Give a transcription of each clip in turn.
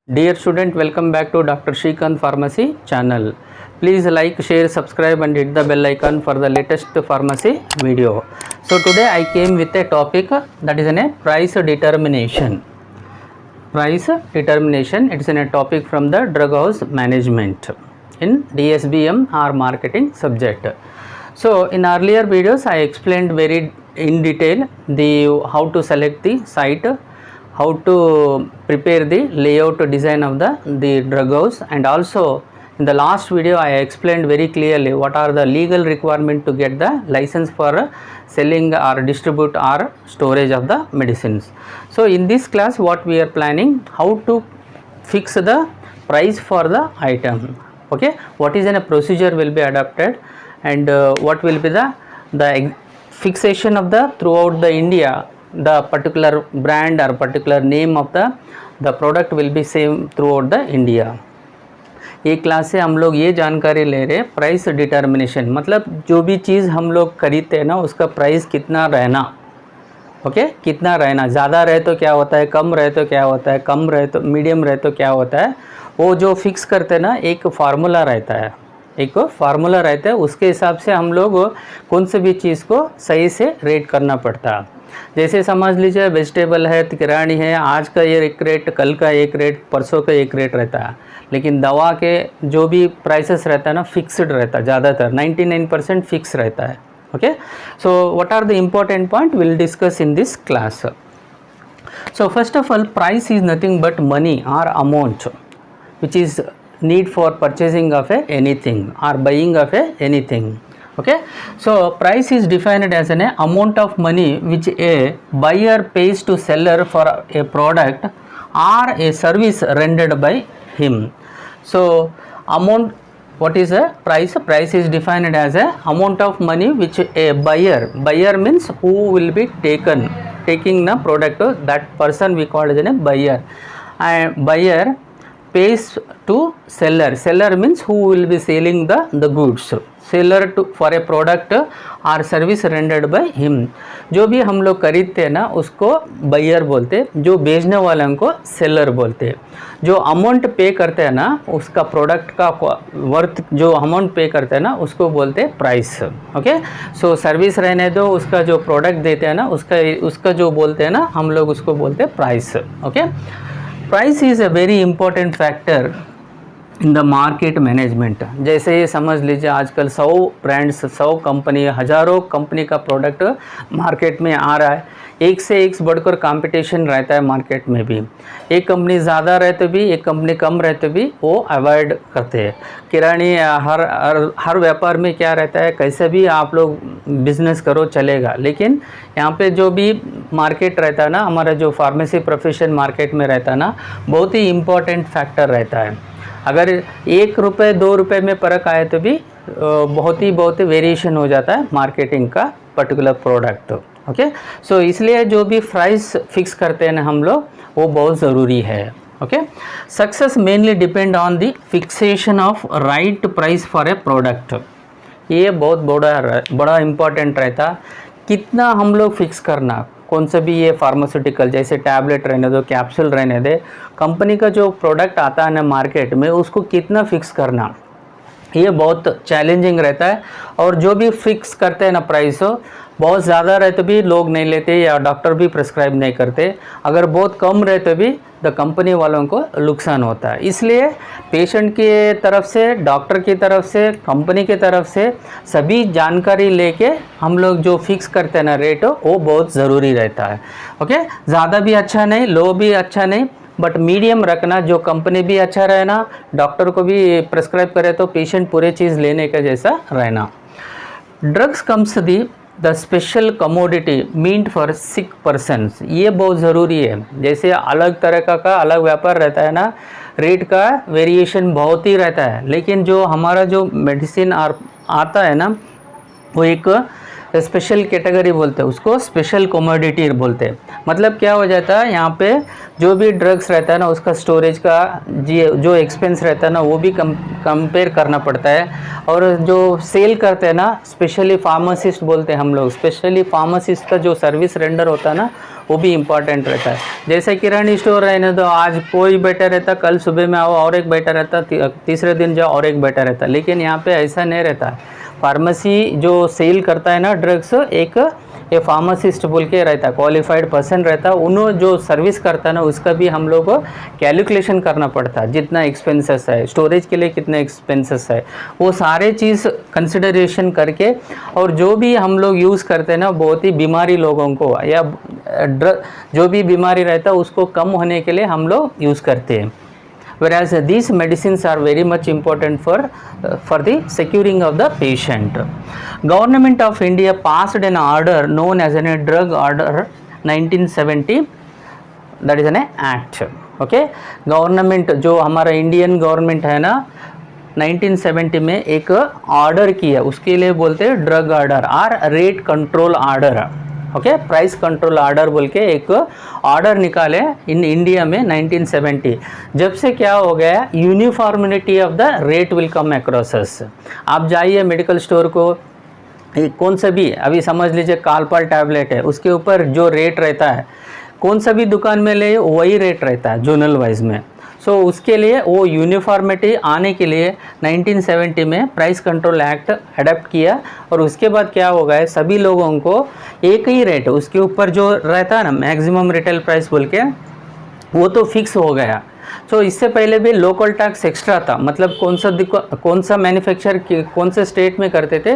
Dear student, welcome back to Dr. Shrikant Pharmacy channel. Please like, share, subscribe and hit the bell icon for the latest pharmacy video. So today I came with a topic that is a price determination. Price determination, it is a topic from the drug house management in DSBM or marketing subject. So in earlier videos I explained very in detail how to select the site, how to prepare the layout design of the drug house, and also in the last video I explained very clearly what are the legal requirement to get the license for selling or distribute or storage of the medicines. So in this class what we are planning, how to fix the price for the item, okay, what is a procedure will be adopted, and what will be the fixation of the throughout the India, the particular brand or particular name of the product will be same throughout the India. एक class से हम लोग ये जानकारी ले रहे हैं price determination, मतलब जो भी चीज़ हम लोग खरीदते हैं ना उसका प्राइस कितना रहना, ओके, कितना रहना, ज़्यादा रहे तो क्या होता है, कम रहे तो क्या होता है, कम रहे तो मीडियम रहे तो क्या होता है, वो जो फिक्स करते हैं ना एक फार्मूला रहता है, एक फार्मूला रहता है, उसके हिसाब से हम लोग कौन से भी चीज़ को सही से रेट करना पड़ता है। जैसे समझ लीजिए वेजिटेबल है, किरानी है, आज का ये एक रेट, कल का एक रेट, परसों का एक रेट रहता है, लेकिन दवा के जो भी प्राइसेस रहता है ना फिक्स्ड रहता है, ज़्यादातर 99% फिक्स रहता है, okay. So what are the important point will discuss in this class. So first of all, price is nothing but money और amount which is need for purchasing of anything or buying of anything, okay. So price is defined as an amount of money which a buyer pays to seller for a product or a service rendered by him. So amount, what is a price? Price is defined as a amount of money which a buyer means who will be taking the product, that person we call as a buyer, and buyer pays to seller means who will be selling the goods, seller to for a product or service rendered by him. जो भी हम लोग खरीदते हैं ना उसको buyer बोलते, जो बेचने वाले को सेलर बोलते, जो अमाउंट पे करते हैं ना उसका प्रोडक्ट का वर्थ, जो अमाउंट पे करते हैं ना उसको बोलते प्राइस, ओके। सो सर्विस रहने दो, उसका जो प्रोडक्ट देते हैं ना उसका जो बोलते हैं ना हम लोग उसको बोलते price, okay. Price is a very important factor in the market management. जैसे ये समझ लीजिए आजकल 100 ब्रांड्स, 100 कंपनी, हज़ारों कंपनी का प्रोडक्ट मार्केट में आ रहा है, एक से एक बढ़कर कंपटीशन रहता है मार्केट में भी, एक कंपनी ज़्यादा रहे तो भी, एक कंपनी कम रहे तो भी वो अवॉइड करते हैं। किरानी हर व्यापार में क्या रहता है, कैसे भी आप लोग बिजनेस करो चलेगा, लेकिन यहाँ पे जो भी मार्केट रहता है ना, हमारा जो फार्मेसी प्रोफेशन मार्केट में रहता है ना, बहुत ही इम्पोर्टेंट फैक्टर रहता है। अगर 1 रुपये 2 रुपये में फ़र्क आए तो भी बहुत वेरिएशन हो जाता है मार्केटिंग का पर्टिकुलर प्रोडक्ट, ओके। सो इसलिए जो भी प्राइस फिक्स करते हैं ना हम लोग वो बहुत ज़रूरी है, okay. Success mainly depend on the fixation of right price for a product. ये बहुत बड़ा इम्पोर्टेंट रहता, कितना हम लोग फिक्स करना, कौन सा भी ये फार्मास्यूटिकल जैसे टैबलेट रहने दो, कैप्सूल रहने दे, कंपनी का जो प्रोडक्ट आता है ना मार्केट में उसको कितना फिक्स करना, ये बहुत चैलेंजिंग रहता है। और जो भी फिक्स करते हैं ना प्राइस हो, बहुत ज़्यादा रहे तो भी लोग नहीं लेते या डॉक्टर भी प्रिस्क्राइब नहीं करते, अगर बहुत कम रहे तो भी द कंपनी वालों को नुकसान होता है। इसलिए पेशेंट की तरफ से, डॉक्टर की तरफ से, कंपनी की तरफ से सभी जानकारी लेके हम लोग जो फिक्स करते हैं ना रेट वो बहुत ज़रूरी रहता है, ओके। ज़्यादा भी अच्छा नहीं, लो भी अच्छा नहीं, बट मीडियम रखना, जो कंपनी भी अच्छा रहना, डॉक्टर को भी प्रिस्क्राइब करे तो पेशेंट पूरे चीज़ लेने का जैसा रहना। Drugs comes the special commodity meant for sick persons, ये बहुत ज़रूरी है। जैसे अलग तरह का अलग व्यापार रहता है ना, रेट का वेरिएशन बहुत ही रहता है, लेकिन जो हमारा जो मेडिसिन आता है ना वो एक स्पेशल कैटेगरी बोलते हैं, उसको स्पेशल कमोडिटी बोलते हैं। मतलब क्या हो जाता है, यहाँ पे जो भी ड्रग्स रहता है ना उसका स्टोरेज का जो एक्सपेंस रहता है ना वो भी कंपेयर करना पड़ता है। और जो सेल करते हैं ना, स्पेशली फार्मासिस्ट बोलते हैं हम लोग, स्पेशली फार्मासिस्ट का जो सर्विस रेंडर होता है ना वो भी इम्पॉर्टेंट रहता है। जैसे किरानी स्टोर है ना, तो आज कोई बैठा रहता, कल सुबह में आओ और एक बैठा रहता, तीसरे दिन जाओ और एक बैठा रहता, लेकिन यहाँ पे ऐसा नहीं रहता। फार्मेसी जो सेल करता है ना ड्रग्स, एक ये फार्मासिस्ट बोल के रहता है, क्वालिफाइड पर्सन रहता है, उन्होंने जो सर्विस करता है ना उसका भी हम लोग को कैलकुलेशन करना पड़ता है, जितना एक्सपेंसेस है, स्टोरेज के लिए कितने एक्सपेंसेस है, वो सारे चीज़ कंसिडरेशन करके। और जो भी हम लोग यूज़ करते हैं ना, बहुत ही बीमारी लोगों को या जो भी बीमारी रहता है उसको कम होने के लिए हम लोग यूज़ करते हैं। Whereas these medicines are very much important for the securing of the patient. Government of India passed an order known as a drug order 1970, that is an act. Okay, government जो हमारा Indian government है ना 1970 में एक order किया, उसके लिए बोलते हैं ड्रग ऑर्डर और rate control order. Okay, price control order बोल के एक ऑर्डर निकाले इन इंडिया में 1970। जब से क्या हो गया, uniformity of the rate will come across us. आप जाइए मेडिकल स्टोर को, कौन सा भी, अभी समझ लीजिए कालपाल टैबलेट है, उसके ऊपर जो रेट रहता है कौन सा भी दुकान में ले वही रेट रहता है जोनल वाइज में। सो उसके लिए वो यूनिफॉर्मिटी आने के लिए 1970 में प्राइस कंट्रोल एक्ट अडेप्ट किया। और उसके बाद क्या हो गया, सभी लोगों को एक ही रेट, उसके ऊपर जो रहता है ना मैक्सिमम रिटेल प्राइस बोल के, वो तो फिक्स हो गया। सो इससे पहले भी लोकल टैक्स एक्स्ट्रा था, मतलब कौन सा मैन्युफैक्चर कौन से स्टेट में करते थे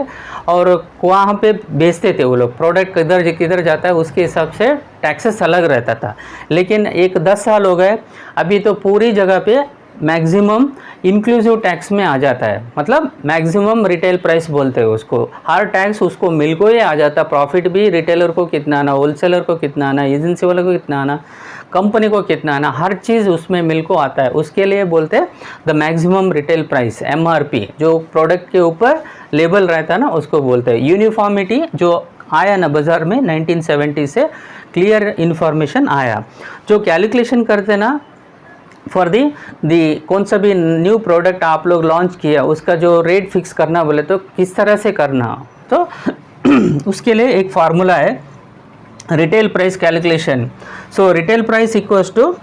और वहाँ पे बेचते थे वो लोग, प्रोडक्ट किधर जाता है उसके हिसाब से टैक्सेस अलग रहता था। लेकिन 10 साल हो गए, अभी तो पूरी जगह पे मैक्सिमम इंक्लूसिव टैक्स में आ जाता है, मतलब मैक्सिमम रिटेल प्राइस बोलते हैं उसको। हर टैक्स उसको मिल को ही आ जाता, प्रॉफिट भी रिटेलर को कितना आना, होलसेलर को कितना आना, एजेंसी वाले को कितना आना, कंपनी को कितना आना, हर चीज़ उसमें मिल को आता है। उसके लिए बोलते हैं the maximum retail price, MRP, जो प्रोडक्ट के ऊपर लेबल रहता है ना उसको बोलते हैं। यूनिफॉर्मिटी जो आया ना बाज़ार में 1970 से क्लियर इन्फॉर्मेशन आया, जो कैलकुलेशन करते ना फॉर दी कौन सा भी न्यू प्रोडक्ट आप लोग लॉन्च किया उसका जो रेट फिक्स करना बोले तो किस तरह से करना, तो उसके लिए एक फार्मूला है retail price calculation. So retail price equals to,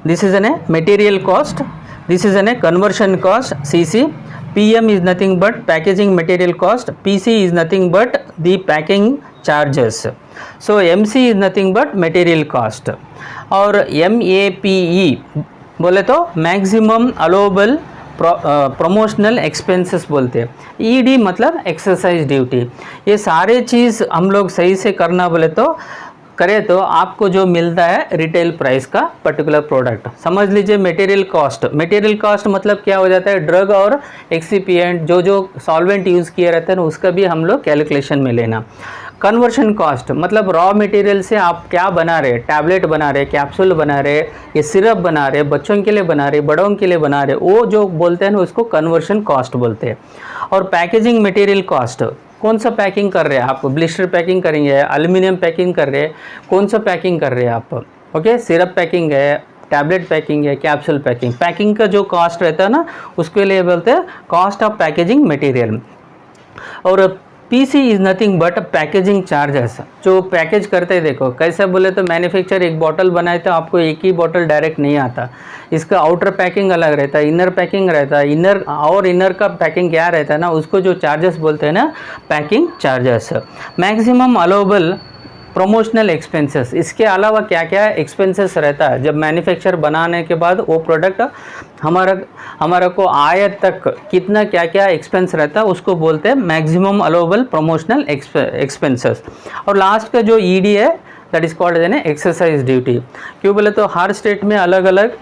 this is an A material cost, this is an A conversion cost CC, PM is nothing but packaging material cost, PC is nothing but the packing charges, so MC is nothing but material cost। और MAPE बोले तो maximum अलोबल promotional expenses बोलते हैं। ED मतलब exercise duty. ये सारे चीज़ हम लोग सही से करना बोले तो करें तो आपको जो मिलता है रिटेल प्राइस का पर्टिकुलर प्रोडक्ट। समझ लीजिए मटेरियल कॉस्ट मतलब क्या हो जाता है, ड्रग और एक्सिपिएंट जो सॉल्वेंट यूज़ किए रहते हैं ना उसका भी हम लोग कैलकुलेशन में लेना। कन्वर्शन कॉस्ट मतलब रॉ मटेरियल से आप क्या बना रहे, टैबलेट बना रहे, कैप्सूल बना रहे, ये सिरप बना रहे, बच्चों के लिए बना रहे, बड़ों के लिए बना रहे, वो जो बोलते हैं ना उसको कन्वर्शन कॉस्ट बोलते हैं। और पैकेजिंग मटेरियल कॉस्ट, कौन सा पैकिंग कर रहे हैं आप, ब्लिस्टर पैकिंग करेंगे, एल्युमिनियम पैकिंग कर रहे हैं, कौन सा पैकिंग कर रहे हैं आप, ओके, सिरप पैकिंग है, टैबलेट पैकिंग है, कैप्सूल पैकिंग, पैकिंग का जो कॉस्ट रहता है ना उसके लिए बोलते हैं कॉस्ट ऑफ पैकेजिंग मटेरियल। और PC is nothing but packaging charges, जो पैकेज करते हैं, देखो कैसे बोले तो मैन्युफैक्चर एक बॉटल बनाए तो आपको एक ही बॉटल डायरेक्ट नहीं आता, इसका आउटर पैकिंग अलग रहता है, इनर पैकिंग रहता है, इनर का पैकिंग क्या रहता है ना उसको जो चार्जेस बोलते हैं ना packing charges. Maximum allowable promotional expenses, इसके अलावा क्या क्या एक्सपेंसेस रहता है जब मैन्युफैक्चर बनाने के बाद वो प्रोडक्ट हमारा को आयत तक कितना क्या क्या एक्सपेंस रहता है उसको बोलते हैं मैक्सिमम अलाउबल प्रमोशनल एक्सपेंसेस। और लास्ट का जो ED है that is called an exercise duty. क्यों बोले तो हर स्टेट में अलग अलग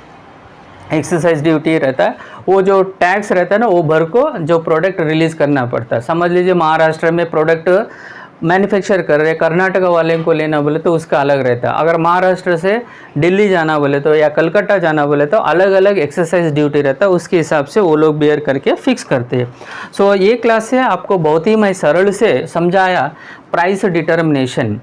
एक्सरसाइज ड्यूटी रहता है, वो जो टैक्स रहता है ना वो भर को जो प्रोडक्ट रिलीज़ करना पड़ता है। समझ लीजिए महाराष्ट्र में प्रोडक्ट मैन्युफैक्चर कर रहे, कर्नाटक वाले को लेना बोले तो उसका अलग रहता है। अगर महाराष्ट्र से दिल्ली जाना बोले तो या कलकत्ता जाना बोले तो अलग अलग एक्सरसाइज ड्यूटी रहता है, उसके हिसाब से वो लोग बेयर करके फिक्स करते हैं। सो ये क्लास से आपको बहुत ही मैं सरल से समझाया प्राइस डिटर्मिनेशन।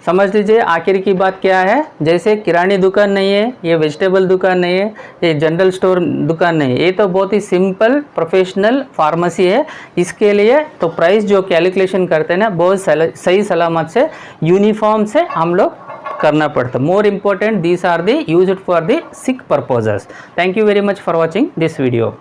समझ लीजिए आखिर की बात क्या है, जैसे किरानी दुकान नहीं है, ये वेजिटेबल दुकान नहीं है, ये जनरल स्टोर दुकान नहीं है, ये तो बहुत ही सिंपल प्रोफेशनल फार्मेसी है। इसके लिए तो प्राइस जो कैलकुलेशन करते हैं ना, बहुत सही सलामत से यूनिफॉर्म से हम लोग करना पड़ता। More important, these are the used for the sick purposes. Thank you very much for watching this video.